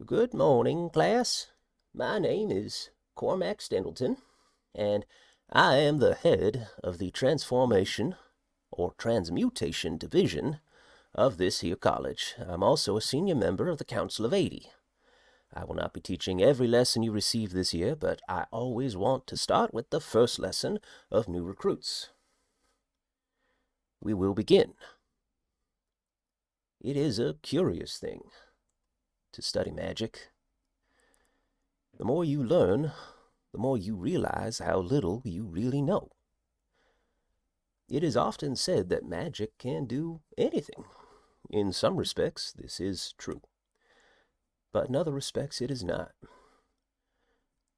Good morning, class. My name is Cormac Stendleton, and I am the head of the Transformation or Transmutation division of this here college. I'm also a senior member of the Council of 80. I will not be teaching every lesson you receive this year, but I always want to start with the first lesson of new recruits. We will begin. It is a curious thing to study magic. The more you learn, the more you realize how little you really know. It is often said that magic can do anything. In some respects, this is true. But in other respects, it is not.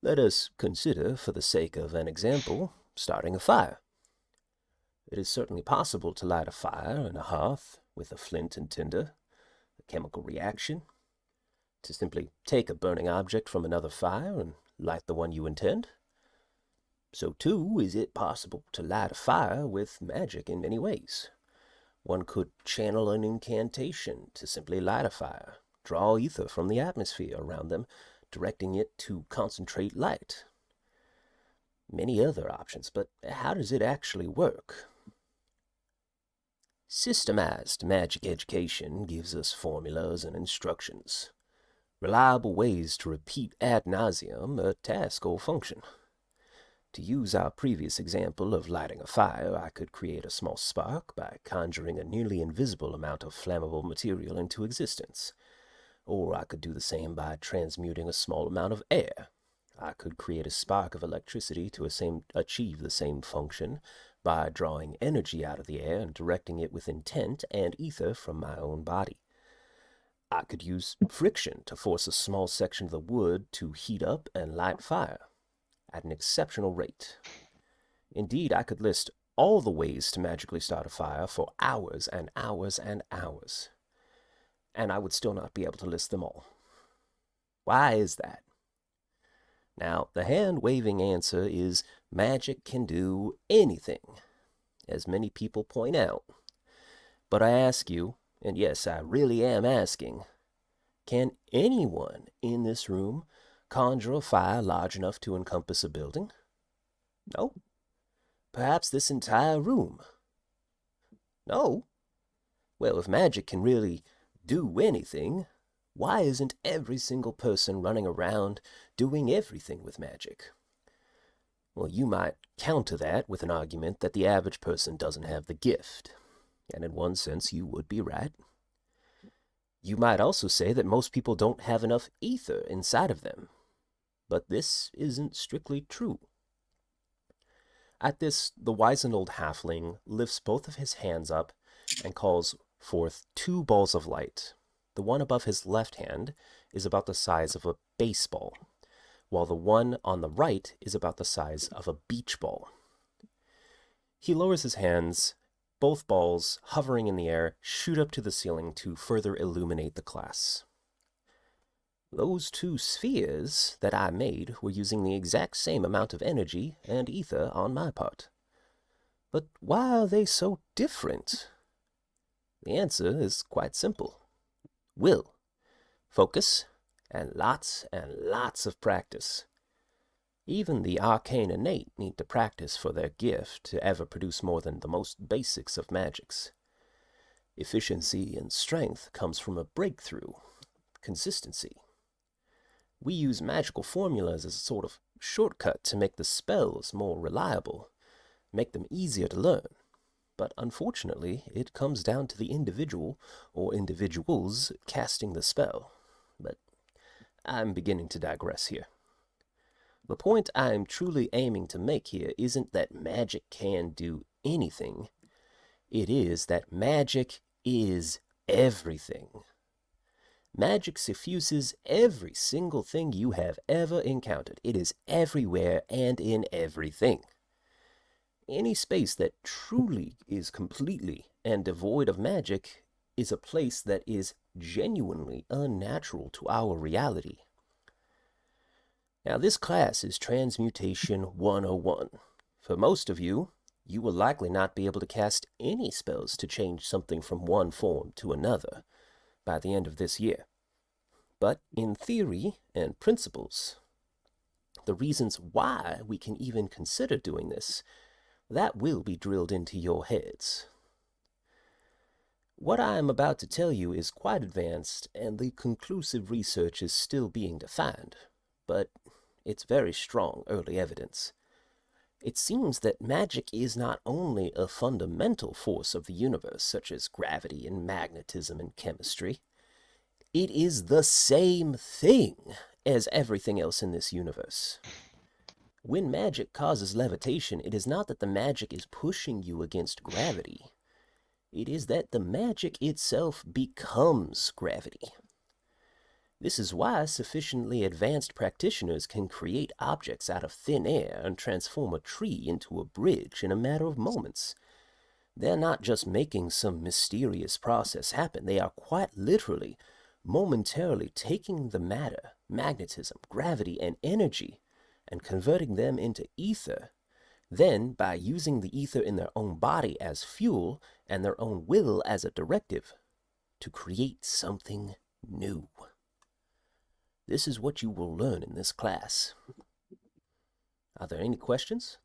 Let us consider, for the sake of an example, starting a fire. It is certainly possible to light a fire in a hearth with a flint and tinder, a chemical reaction, to simply take a burning object from another fire and light the one you intend. So too is it possible to light a fire with magic in many ways. One could channel an incantation to simply light a fire, draw ether from the atmosphere around them, directing it to concentrate light. Many other options, but how does it actually work? Systemized magic education gives us formulas and instructions, reliable ways to repeat ad nauseum a task or function. To use our previous example of lighting a fire, I could create a small spark by conjuring a nearly invisible amount of flammable material into existence. Or I could do the same by transmuting a small amount of air. I could create a spark of electricity to achieve the same function by drawing energy out of the air and directing it with intent and ether from my own body. I could use friction to force a small section of the wood to heat up and light fire at an exceptional rate. Indeed, I could list all the ways to magically start a fire for hours and hours and hours, and I would still not be able to list them all. Why is that? Now, the hand-waving answer is magic can do anything, as many people point out. But I ask you, and yes, I really am asking, can anyone in this room conjure a fire large enough to encompass a building? No. Perhaps this entire room? No. Well, if magic can really do anything, why isn't every single person running around doing everything with magic? Well, you might counter that with an argument that the average person doesn't have the gift. And in one sense, you would be right. You might also say that most people don't have enough ether inside of them. But this isn't strictly true. At this, the wizened old halfling lifts both of his hands up and calls forth two balls of light. The one above his left hand is about the size of a baseball, while the one on the right is about the size of a beach ball. He lowers his hands. Both balls, hovering in the air, shoot up to the ceiling to further illuminate the class. Those two spheres that I made were using the exact same amount of energy and ether on my part. But why are they so different? The answer is quite simple. Will, focus, and lots of practice. Even the arcane innate need to practice for their gift to ever produce more than the most basics of magics. Efficiency and strength comes from a breakthrough, consistency. We use magical formulas as a sort of shortcut to make the spells more reliable, make them easier to learn. But unfortunately, it comes down to the individual or individuals casting the spell. But I'm beginning to digress here. The point I'm truly aiming to make here isn't that magic can do anything. It is that magic is everything. Magic suffuses every single thing you have ever encountered. It is everywhere and in everything. Any space that truly is completely and devoid of magic is a place that is genuinely unnatural to our reality. Now, this class is Transmutation 101. For most of you, you will likely not be able to cast any spells to change something from one form to another by the end of this year. But in theory and principles, the reasons why we can even consider doing this, that will be drilled into your heads. What I am about to tell you is quite advanced, and the conclusive research is still being defined, but it's very strong early evidence. It seems that magic is not only a fundamental force of the universe, such as gravity and magnetism and chemistry, it is the same thing as everything else in this universe. When magic causes levitation, it is not that the magic is pushing you against gravity. It is that the magic itself becomes gravity. This is why sufficiently advanced practitioners can create objects out of thin air and transform a tree into a bridge in a matter of moments. They're not just making some mysterious process happen. They are quite literally, momentarily taking the matter, magnetism, gravity, and energy and converting them into ether. Then, by using the ether in their own body as fuel and their own will as a directive, to create something new. This is what you will learn in this class. Are there any questions?